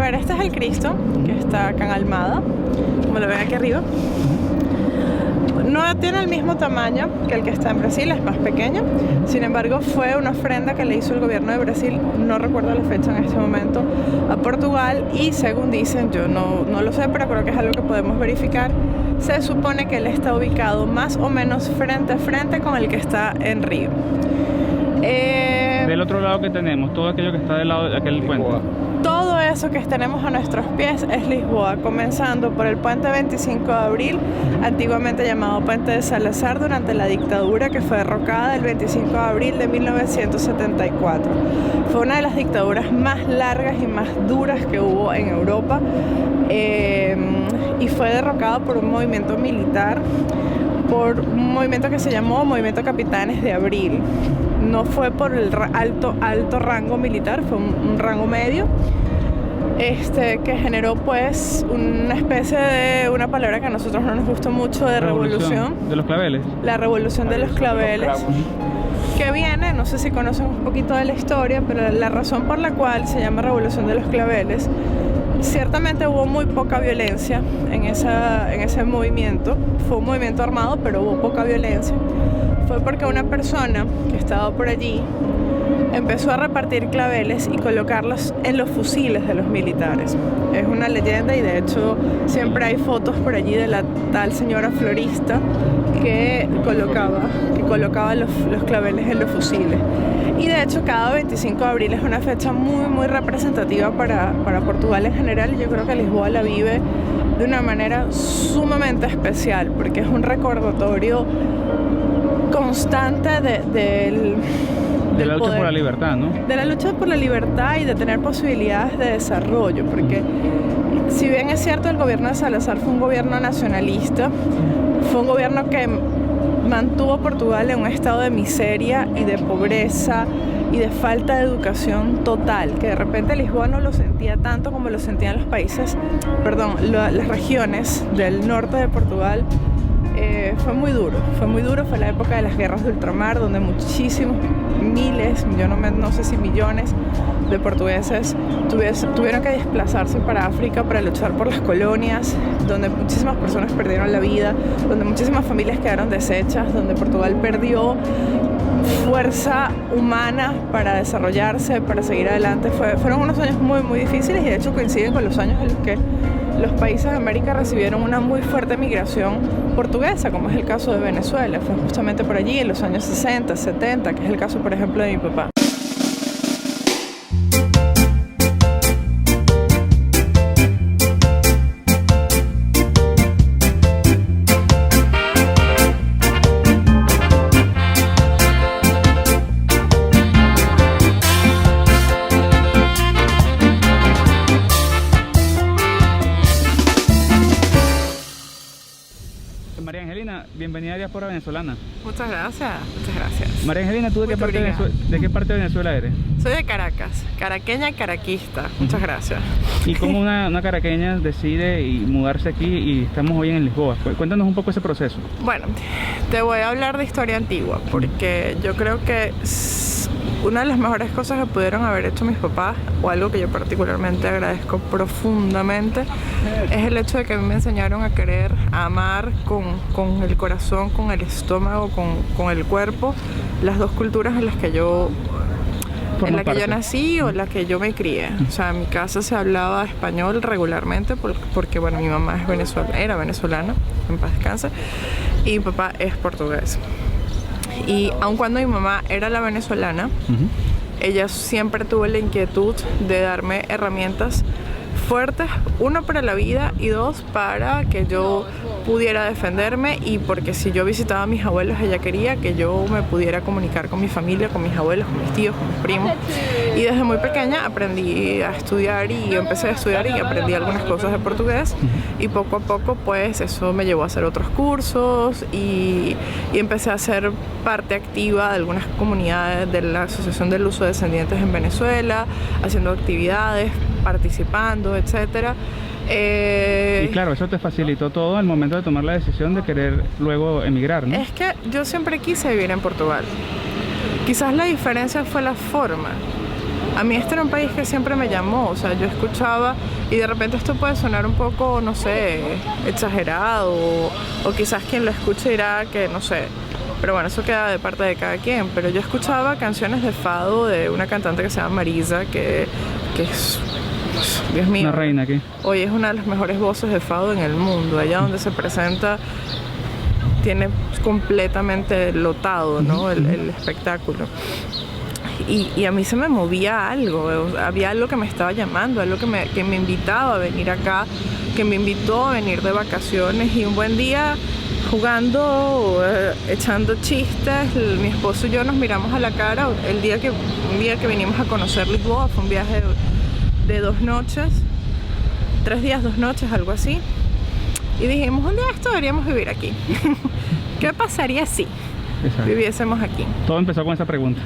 ver, este es el Cristo, que está acá en Almada, como lo ven aquí arriba. No tiene el mismo tamaño que el que está en Brasil, es más pequeño. Sin embargo, fue una ofrenda que le hizo el gobierno de Brasil, no recuerdo la fecha en este momento, a Portugal, y según dicen, yo no lo sé, pero creo que es algo que podemos verificar, se supone que él está ubicado más o menos frente a frente con el que está en Río. Del otro lado que tenemos, todo aquello que está del lado de aquel puente. Todo eso que tenemos a nuestros pies es Lisboa, comenzando por el puente 25 de abril, antiguamente llamado puente de Salazar, durante la dictadura que fue derrocada el 25 de abril de 1974. Fue una de las dictaduras más largas y más duras que hubo en Europa, y fue derrocada por un movimiento militar, por un movimiento que se llamó Movimiento Capitanes de Abril. No fue por el alto rango militar, fue un rango medio, que generó pues una especie de una palabra que a nosotros no nos gustó mucho, de revolución. De los claveles. La revolución de los claveles, que viene, no sé si conocen un poquito de la historia, pero la razón por la cual se llama revolución de los claveles, ciertamente hubo muy poca violencia en ese movimiento. Fue un movimiento armado, pero hubo poca violencia. Fue porque una persona que estaba por allí empezó a repartir claveles y colocarlos en los fusiles de los militares. Es una leyenda, y de hecho siempre hay fotos por allí de la tal señora florista que colocaba los claveles en los fusiles. Y de hecho cada 25 de abril es una fecha muy muy representativa para Portugal en general, y yo creo que Lisboa la vive de una manera sumamente especial, porque es un recordatorio constante de la lucha por la libertad, ¿no? De la lucha por la libertad y de tener posibilidades de desarrollo, porque si bien es cierto, el gobierno de Salazar fue un gobierno nacionalista, fue un gobierno que mantuvo a Portugal en un estado de miseria y de pobreza y de falta de educación total, que de repente Lisboa no lo sentía tanto como lo sentían los países, las regiones del norte de Portugal. Fue muy duro, fue la época de las guerras de ultramar, donde muchísimos, miles, no sé si millones de portugueses tuvieron que desplazarse para África para luchar por las colonias, donde muchísimas personas perdieron la vida, donde muchísimas familias quedaron deshechas, donde Portugal perdió fuerza humana para desarrollarse, para seguir adelante. Fueron unos años muy muy difíciles, y de hecho coinciden con los años en los que los países de América recibieron una muy fuerte migración portuguesa, como es el caso de Venezuela. Fue justamente por allí en los años 60, 70, que es el caso, por ejemplo, de mi papá. María Angelina, bienvenida a Diáspora Venezolana. Muchas gracias. María Angelina, ¿tú de qué parte de Venezuela eres? Soy de Caracas, caraqueña y caraquista. Muchas gracias. ¿Y cómo una caraqueña decide mudarse aquí y estamos hoy en Lisboa? Cuéntanos un poco ese proceso. Bueno, te voy a hablar de historia antigua, porque yo creo que una de las mejores cosas que pudieron haber hecho mis papás, o algo que yo particularmente agradezco profundamente, es el hecho de que a mí me enseñaron a querer, a amar con el corazón, con el estómago, con el cuerpo, las dos culturas en las que yo nací o en las que yo me crié. O sea, en mi casa se hablaba español regularmente porque bueno, mi mamá era venezolana, en paz descanse, y mi papá es portugués. Y aun cuando mi mamá era la venezolana, ella siempre tuvo la inquietud de darme herramientas fuertes, uno, para la vida, y dos, para que yo pudiera defenderme, y porque si yo visitaba a mis abuelos, ella quería que yo me pudiera comunicar con mi familia, con mis abuelos, con mis tíos, con mis primos. Y desde muy pequeña aprendí a estudiar, y empecé a estudiar y aprendí algunas cosas de portugués, y poco a poco pues eso me llevó a hacer otros cursos, y empecé a ser parte activa de algunas comunidades de la Asociación del Luso Descendientes en Venezuela, haciendo actividades, participando, etcétera. Y claro, eso te facilitó todo al momento de tomar la decisión de querer luego emigrar, ¿no? Es que yo siempre quise vivir en Portugal. Quizás la diferencia fue la forma. a mí este era un país que siempre me llamó, o sea, yo escuchaba y de repente esto puede sonar un poco, no sé, exagerado o quizás quien lo escuche dirá que, no sé, pero bueno, eso queda de parte de cada quien, pero yo escuchaba canciones de fado de una cantante que se llama Marisa, que es, Dios mío, Una reina aquí. hoy es una de las mejores voces de fado en el mundo, allá donde se presenta tiene completamente lotado, ¿no? el espectáculo. Y a mí se me movía algo, había algo que me estaba llamando, algo que me invitaba a venir acá, que me invitó a venir de vacaciones y un buen día jugando, echando chistes, mi esposo y yo nos miramos a la cara un día que vinimos a conocer Lisboa, fue un viaje de 2 noches, 3 días, 2 noches, algo así, y dijimos, un día esto deberíamos vivir aquí. ¿Qué pasaría si viviésemos aquí? Todo empezó con esa pregunta.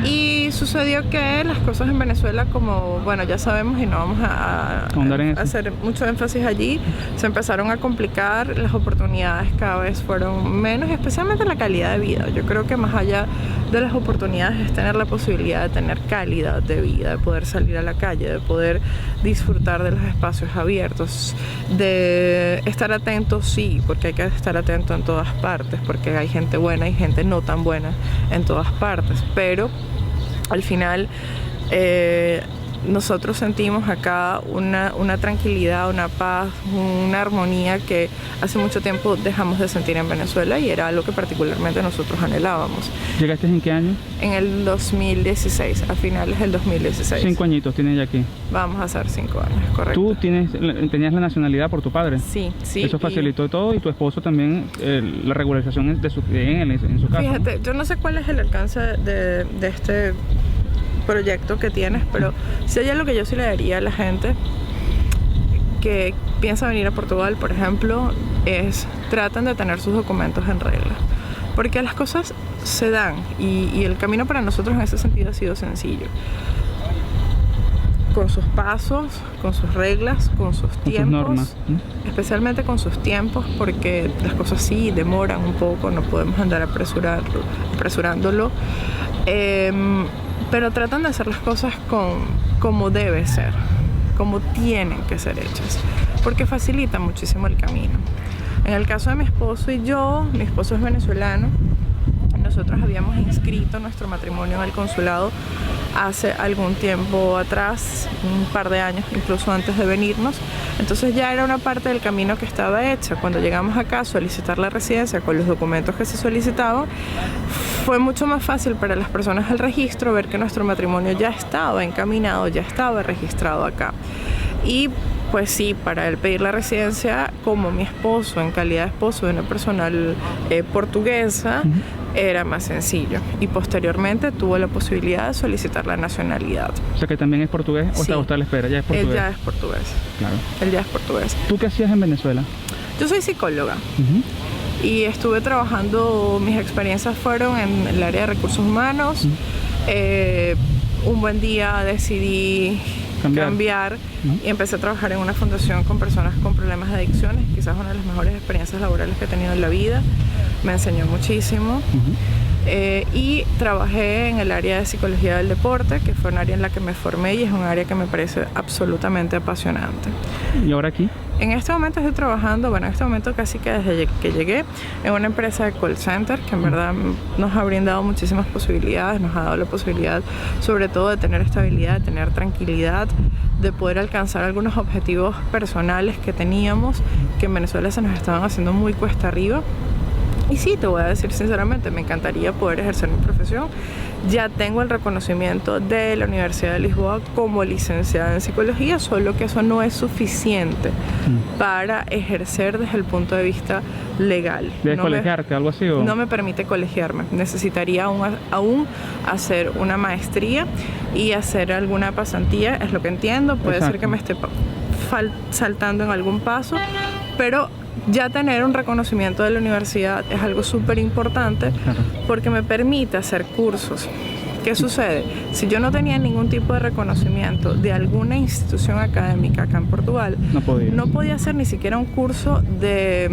Y sucedió que las cosas en Venezuela, como bueno ya sabemos y no vamos a hacer mucho énfasis allí, se empezaron a complicar, las oportunidades cada vez fueron menos, y especialmente la calidad de vida. Yo creo que más allá de las oportunidades es tener la posibilidad de tener calidad de vida, de poder salir a la calle, de poder disfrutar de los espacios abiertos, de estar atento, sí, porque hay que estar atento en todas partes, porque hay gente buena y gente no tan buena en todas partes, pero al final nosotros sentimos acá una tranquilidad, una paz, una armonía que hace mucho tiempo dejamos de sentir en Venezuela y era algo que particularmente nosotros anhelábamos. ¿Llegaste en qué año? En el 2016, a finales del 2016. 5 añitos tienes ya aquí. Vamos a hacer 5 años, correcto. ¿Tú tenías la nacionalidad por tu padre? Sí, sí. Eso facilitó todo, y tu esposo también, la regularización en su caso. Fíjate, yo no sé cuál es el alcance de este proyecto que tienes, pero si hay algo que yo sí le daría a la gente que piensa venir a Portugal, por ejemplo, es traten de tener sus documentos en regla, porque las cosas se dan y el camino para nosotros en ese sentido ha sido sencillo, con sus pasos, con sus reglas, con sus tiempos, sus normas, especialmente con sus tiempos, porque las cosas sí demoran un poco, no podemos andar apresurándolo, pero tratan de hacer las cosas como debe ser, como tienen que ser hechas, porque facilita muchísimo el camino. En el caso de mi esposo y yo, mi esposo es venezolano, nosotros habíamos inscrito nuestro matrimonio en el consulado hace algún tiempo atrás, un par de años, incluso antes de venirnos, entonces ya era una parte del camino que estaba hecha. Cuando llegamos acá a solicitar la residencia con los documentos que se solicitaban, fue mucho más fácil para las personas del registro ver que nuestro matrimonio ya estaba encaminado, ya estaba registrado acá. Y pues sí, para él pedir la residencia como mi esposo, en calidad de esposo de una persona portuguesa, era más sencillo. Y posteriormente tuvo la posibilidad de solicitar la nacionalidad. O sea que también es portugués, o sí. Está a la espera, ya es portugués. Él ya es portugués. Claro. Él ya es portugués. ¿Tú qué hacías en Venezuela? Yo soy psicóloga. Y estuve trabajando, mis experiencias fueron en el área de recursos humanos. Un buen día decidí cambiar y empecé a trabajar en una fundación con personas con problemas de adicciones, quizás una de las mejores experiencias laborales que he tenido en la vida, me enseñó muchísimo. Y trabajé en el área de psicología del deporte, que fue un área en la que me formé y es un área que me parece absolutamente apasionante. ¿Y ahora aquí? En este momento estoy trabajando, en este momento casi que desde que llegué, en una empresa de call center que en verdad nos ha brindado muchísimas posibilidades, nos ha dado la posibilidad sobre todo de tener estabilidad, de tener tranquilidad, de poder alcanzar algunos objetivos personales que teníamos, que en Venezuela se nos estaban haciendo muy cuesta arriba. Y sí, te voy a decir sinceramente, me encantaría poder ejercer mi profesión. Ya tengo el reconocimiento de la Universidad de Lisboa como licenciada en psicología, solo que eso no es suficiente para ejercer desde el punto de vista legal. ¿Debes colegiarte, algo así? ¿O? No me permite colegiarme. Necesitaría aún hacer una maestría y hacer alguna pasantía, es lo que entiendo. Puede ser que me esté saltando en algún paso, pero ya tener un reconocimiento de la universidad es algo súper importante porque me permite hacer cursos. ¿Qué sucede? Si yo no tenía ningún tipo de reconocimiento de alguna institución académica acá en Portugal, no podía hacer ni siquiera un curso de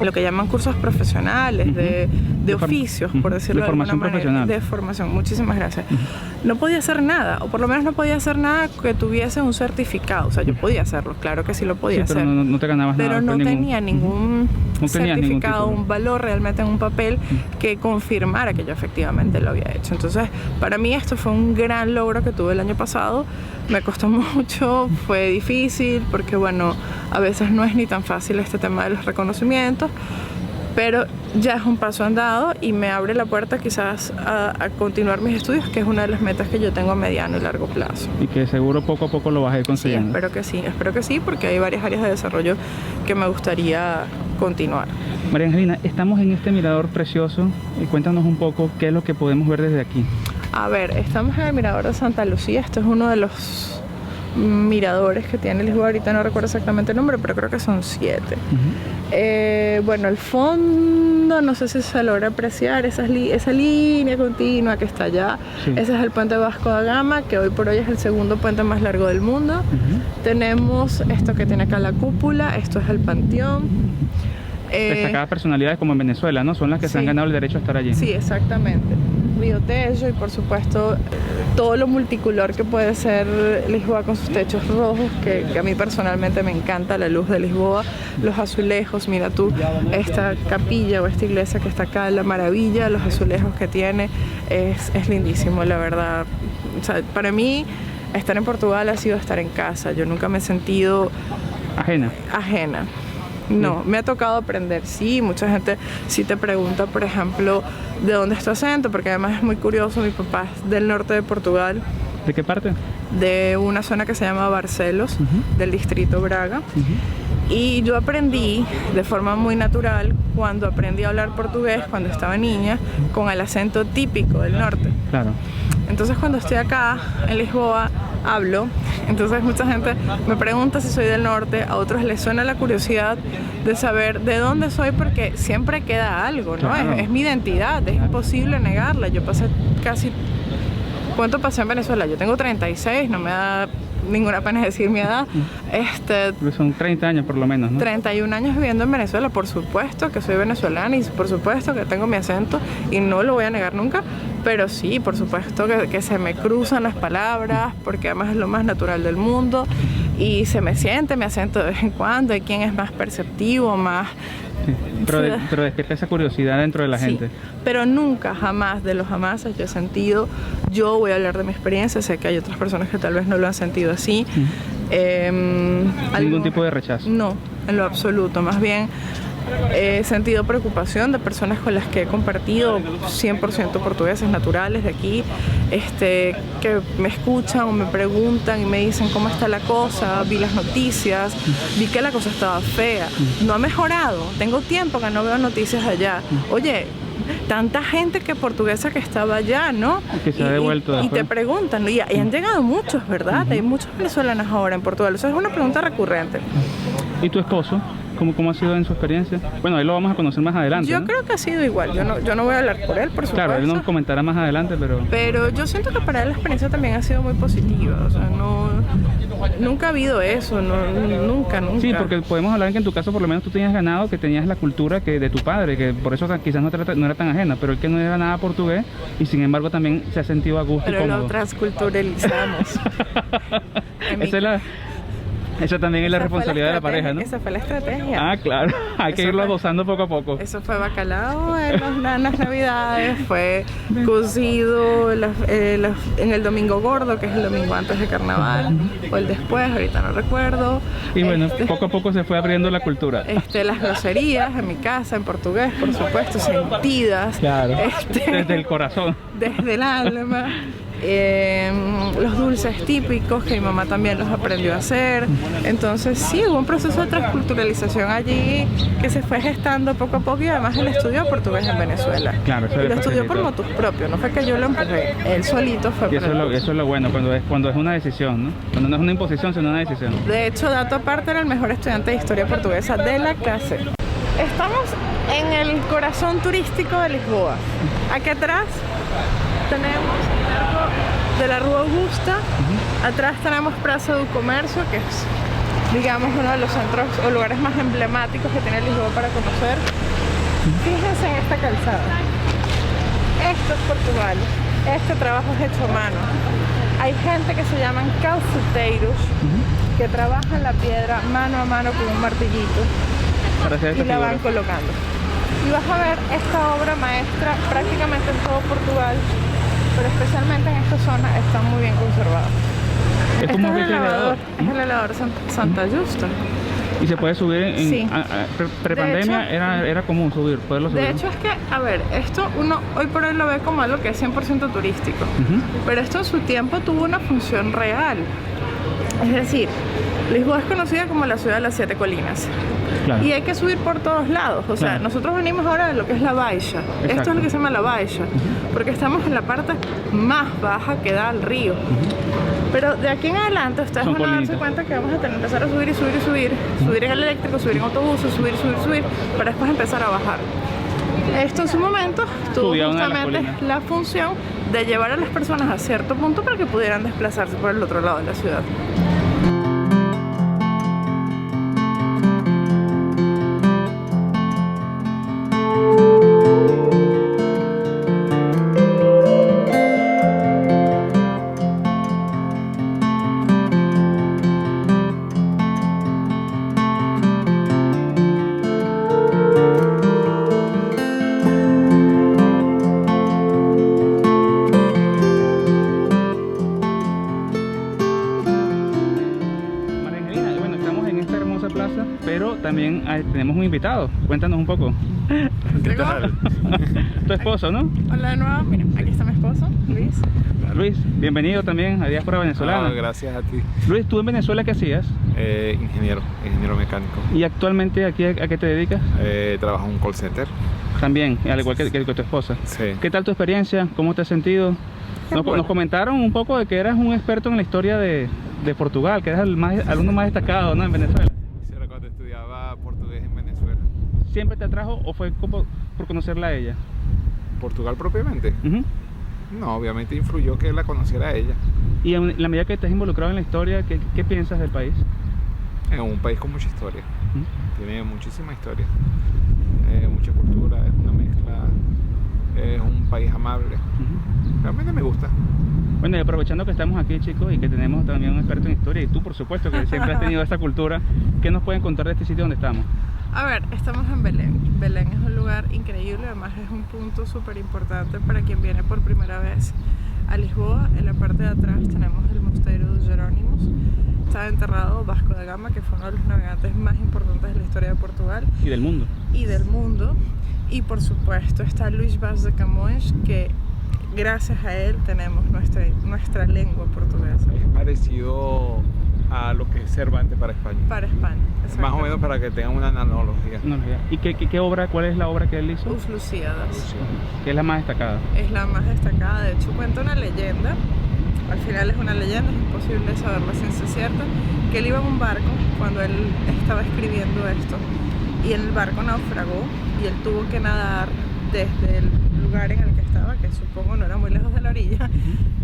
lo que llaman cursos profesionales, de oficios, por decirlo de formación alguna manera, profesional. de formación. Muchísimas gracias. No podía hacer nada, o por lo menos no podía hacer nada que tuviese un certificado. O sea, yo podía hacerlo, claro que sí lo podía pero hacer. no te ganabas nada. Pero no tenía ningún No tenías ningún certificado, título. un valor realmente en un papel que confirmara que yo efectivamente lo había hecho. Entonces, para mí esto fue un gran logro que tuve el año pasado. Me costó mucho, fue difícil, porque bueno, a veces no es ni tan fácil este tema de los reconocimientos, pero ya es un paso andado y me abre la puerta quizás a continuar mis estudios, que es una de las metas que yo tengo a mediano y largo plazo. Y que seguro poco a poco lo vas a ir Sí, consiguiendo. espero que sí, porque hay varias áreas de desarrollo que me gustaría continuar. María Angelina, estamos en este mirador precioso. Cuéntanos un poco qué es lo que podemos ver desde aquí. A ver, estamos en el Mirador de Santa Lucía. Esto es uno de los miradores que tiene Lisboa. Ahorita no recuerdo exactamente el nombre, pero creo que son 7. Bueno, el fondo, no sé si se logra apreciar esa línea continua que está allá. Sí. Ese es el puente Vasco da Gama, que hoy por hoy es el segundo puente más largo del mundo. Tenemos esto que tiene acá la cúpula, esto es el Panteón. Destacadas personalidades como en Venezuela, ¿no? Son las que se han Sí. ganado el derecho a estar allí. Sí, exactamente. Río Tejo y por supuesto todo lo multicolor que puede ser Lisboa con sus techos rojos, que a mí personalmente me encanta la luz de Lisboa, los azulejos, mira tú, esta capilla o esta iglesia que está acá, la maravilla, los azulejos que tiene, es lindísimo, la verdad. O sea, para mí estar en Portugal ha sido estar en casa, yo nunca me he sentido ajena. No, me ha tocado aprender, sí, mucha gente sí te pregunta, por ejemplo, de dónde es tu acento, porque además es muy curioso, mi papá es del norte de Portugal, ¿De qué parte? de una zona que se llama Barcelos, del distrito Braga, y yo aprendí de forma muy natural cuando aprendí a hablar portugués, cuando estaba niña, con el acento típico del norte. Claro. Entonces cuando estoy acá en Lisboa hablo, entonces mucha gente me pregunta si soy del norte, a otros les suena la curiosidad de saber de dónde soy, porque siempre queda algo, ¿no? Claro. Es mi identidad, es imposible negarla. Yo pasé ¿cuánto pasé en Venezuela? Yo tengo 36, no me da ninguna pena decir mi edad. Son 30 años por lo menos, ¿no? 31 años viviendo en Venezuela, por supuesto que soy venezolana y por supuesto que tengo mi acento y no lo voy a negar nunca, pero sí, por supuesto que se me cruzan las palabras, porque además es lo más natural del mundo y se me siente mi acento de vez en cuando. Hay quien es más perceptivo, más... Sí. Pero despierta esa curiosidad dentro de la gente. Pero nunca, jamás, de los jamases yo he sentido, yo voy a hablar de mi experiencia, sé que hay otras personas que tal vez no lo han sentido así. Ningún tipo de rechazo. No, en lo absoluto, más bien he sentido preocupación de personas con las que he compartido 100% portugueses naturales de aquí, que me escuchan o me preguntan y me dicen cómo está la cosa, vi las noticias, vi que la cosa estaba fea, no ha mejorado, tengo tiempo que no veo noticias allá, oye, tanta gente que portuguesa que estaba allá, ¿no? Que se ha devuelto y te preguntan, y han llegado muchos, ¿verdad? Hay muchos venezolanos ahora en Portugal, eso es una pregunta recurrente. ¿Y tu esposo? ¿Cómo ha sido en su experiencia? Bueno, ahí lo vamos a conocer más adelante, Yo ¿no? creo que ha sido igual, yo no voy a hablar por él, por supuesto. Claro, él nos comentará más adelante, pero yo siento que para él la experiencia también ha sido muy positiva, o sea, nunca ha habido eso, nunca. Sí, porque podemos hablar que en tu caso por lo menos tú tenías ganado, que tenías la cultura de tu padre, que por eso quizás no era tan ajena, pero él que no era nada portugués y sin embargo también se ha sentido a gusto y pero cómodo. lo transculturalizamos. Esa también es la responsabilidad de la pareja, ¿no? Esa fue la estrategia. Ah, claro. Hay que irlo gozando poco a poco. Eso fue bacalao en las navidades, fue cocido en el domingo gordo, que es el domingo antes de carnaval, o el después, ahorita no recuerdo. Y bueno, poco a poco se fue abriendo la cultura. Las groserías en mi casa, en portugués, por supuesto, sentidas. Claro, desde el corazón. Desde el alma. Los dulces típicos que mi mamá también los aprendió a hacer. Entonces sí, hubo un proceso de transculturalización allí que se fue gestando poco a poco, y además él estudió portugués en Venezuela. Claro, eso y lo estudió por motus propio, no fue que yo lo empujé, él solito fue. Y eso es lo bueno, cuando es una decisión, ¿no? Cuando no es una imposición, sino una decisión. De hecho, dato aparte, era el mejor estudiante de historia portuguesa de la clase. Estamos en el corazón turístico de Lisboa. Aquí atrás tenemos el arco de la Rua Augusta. Atrás tenemos Praça do Comércio, que es digamos, uno de los centros o lugares más emblemáticos que tiene Lisboa para conocer. Fíjense en esta calzada. Esto es Portugal. Este trabajo es hecho a mano. Hay gente que se llaman calceteiros, que trabajan la piedra mano a mano con un martillito Para hacer y esta la van figura. colocando. Y vas a ver esta obra maestra prácticamente en todo Portugal, pero especialmente en esta zona está muy bien conservada. Es como Este que es el elevador, elevador. es el elevador Santa Justa. Y se puede subir en Sí. Prepandemia De hecho, era común poderlo subir. De hecho es que, a ver, esto uno hoy por hoy lo ve como algo que es 100% turístico, pero esto en su tiempo tuvo una función real. Es decir, Lisboa es conocida como la ciudad de las 7 colinas. Claro. Y hay que subir por todos lados. O sea, Claro. nosotros venimos ahora de lo que es la Baixa. Esto Exacto. es lo que se llama la Baixa, porque estamos en la parte más baja que da al río. Pero de aquí en adelante ustedes Son van a darse colinitas. cuenta que vamos a tener que empezar a subir y subir y subir, subir en el eléctrico, subir en autobuses, subir, subir, subir, para después empezar a bajar. Esto en su momento tuvo Subía una de las justamente colinas. la función de llevar a las personas a cierto punto para que pudieran desplazarse por el otro lado de la ciudad. María Angelina, bueno, estamos en esta hermosa plaza, pero también tenemos un invitado. Cuéntanos un poco. ¿Qué tal? Tu esposo, ¿no? Hola de nuevo, mira, aquí está mi esposo, Luis. Luis, bienvenido también a Diáspora Venezolana. Gracias a ti. Luis, ¿tú en Venezuela qué hacías? Ingeniero mecánico. ¿Y actualmente aquí a qué te dedicas? Trabajo en un call center. También, al igual que tu esposa. Sí. ¿Qué tal tu experiencia? ¿Cómo te has sentido? Nos comentaron un poco de que eras un experto en la historia de Portugal, que eras el alumno más destacado, ¿no? En Venezuela. Sí, era cuando estudiaba portugués en Venezuela. ¿Siempre te atrajo o fue como por conocerla a ella? ¿Portugal propiamente? Ujú. No, obviamente influyó que la conociera a ella. Y en la medida que estás involucrado en la historia, ¿qué piensas del país? Es un país con mucha historia. Ujú. Tiene muchísima historia. Mucha cultura, es una mezcla. Es un país amable. Ujú. Realmente me gusta. Bueno, y aprovechando que estamos aquí, chicos, y que tenemos también un experto en historia, y tú, por supuesto, que siempre has tenido esa cultura, ¿qué nos pueden contar de este sitio donde estamos? A ver, estamos en Belén. Belén es un lugar increíble, además es un punto súper importante para quien viene por primera vez a Lisboa. En la parte de atrás tenemos el Mosteiro de Jerónimos. Está enterrado Vasco da Gama, que fue uno de los navegantes más importantes de la historia de Portugal Y del mundo. y del mundo. Y por supuesto está Luís Vaz de Camões, que gracias a él tenemos nuestra lengua portuguesa. Es parecido a lo que es Cervantes para España. Para España. Más o menos para que tengan una analogía. No, ya. ¿Y qué obra, cuál es la obra que él hizo? Os Lusíadas. Que es la más destacada. Es la más destacada, de hecho cuenta una leyenda, al final es una leyenda, es imposible saber la ciencia cierta, que él iba en un barco cuando él estaba escribiendo esto y el barco naufragó y él tuvo que nadar desde el lugar en el que estaba, que supongo no era muy lejos de la orilla,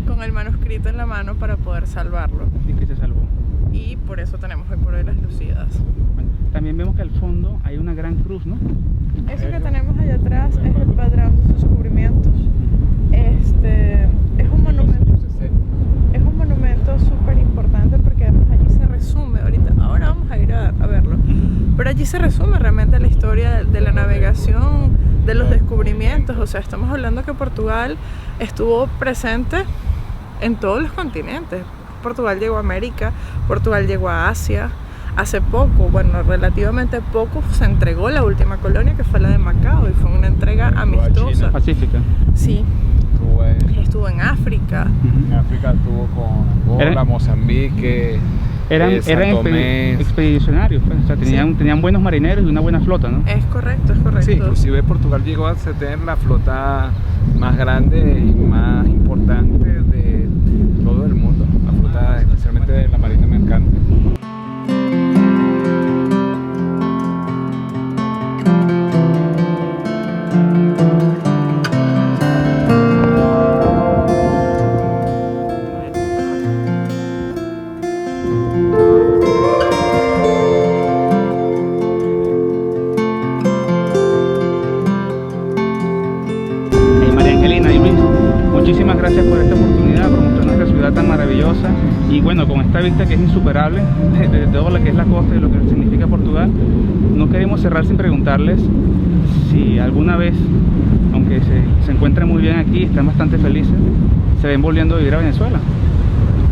con el manuscrito en la mano para poder salvarlo, Y que se salvó. y por eso tenemos hoy por hoy las Lusíadas. Bueno, también vemos que al fondo hay una gran cruz, ¿no? Eso que tenemos allá atrás es el Padrón de Descubrimientos. Es un monumento. Es un monumento súper importante porque además allí se resume, ahora vamos a ir a verlo, pero allí se resume realmente la historia de la navegación, de los descubrimientos. O sea, estamos hablando que Portugal estuvo presente en todos los continentes. Portugal llegó a América, Portugal llegó a Asia. Hace poco, bueno, relativamente poco, se entregó la última colonia, que fue la de Macao, y fue una entrega amistosa. Pacífica. Sí, estuvo en África. En África estuvo con Angola, Era- Mozambique, Eran San Tomé. expedicionarios, pues, o sea, tenían buenos marineros y una buena flota, ¿no? Es correcto, es correcto. Sí, inclusive Portugal llegó a tener la flota más grande y más importante de todo el mundo, la flota especialmente de la marina mercante. Y bueno, con esta vista que es insuperable de todo lo que es la costa y lo que significa Portugal, no queremos cerrar sin preguntarles si alguna vez, aunque se encuentren muy bien aquí, están bastante felices, se ven volviendo a vivir a Venezuela.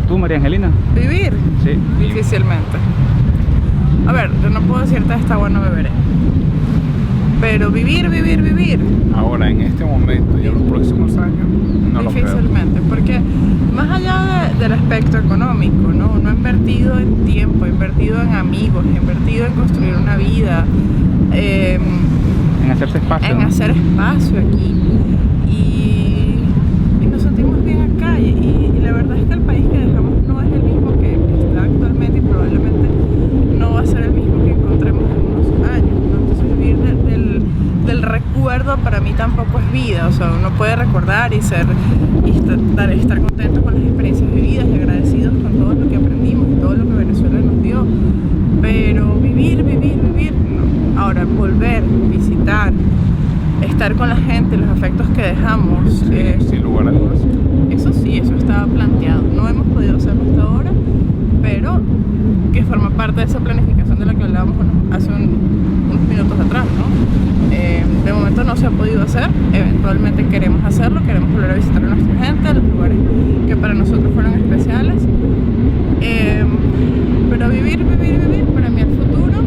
¿Tú, María Angelina? ¿Vivir? Sí. Difícilmente. A ver, yo no puedo decirte está bueno, beberé. Pero vivir. Ahora, en este momento y en los próximos años, no lo creo. Difícilmente, porque más allá del aspecto económico, ¿no? Uno ha invertido en tiempo, ha invertido en amigos, ha invertido en construir una vida, En hacerse espacio. en ¿no? hacer espacio aquí. Y nos sentimos bien acá. Y la verdad es que el país que dejamos no es el mismo que está actualmente y probablemente no va a ser el mismo que encontremos en unos años, ¿no? Entonces vivir del recuerdo para mí tampoco es vida. O sea, uno puede recordar y estar contento con las experiencias vividas y agradecidos con todo lo que aprendimos y todo lo que Venezuela nos dio, pero vivir no. Ahora, volver, visitar, estar con la gente, los afectos que dejamos, Sin lugar a dudas. eso sí, eso estaba planteado. No hemos podido hacerlo hasta ahora, pero que forma parte de esa planificación de la que hablábamos hace unos minutos atrás, ¿no? De momento no se ha podido hacer, eventualmente queremos hacerlo, queremos volver a visitar a nuestra gente, a los lugares que para nosotros fueron especiales. Pero vivir, para mí el futuro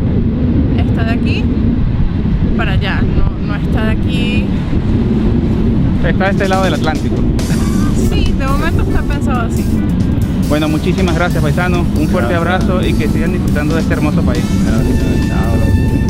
está de aquí para allá, no está de aquí. Está de este lado del Atlántico. Sí, de momento está pensado así. Bueno, muchísimas gracias, paisanos. Un fuerte abrazo y que sigan disfrutando de este hermoso país. Chao.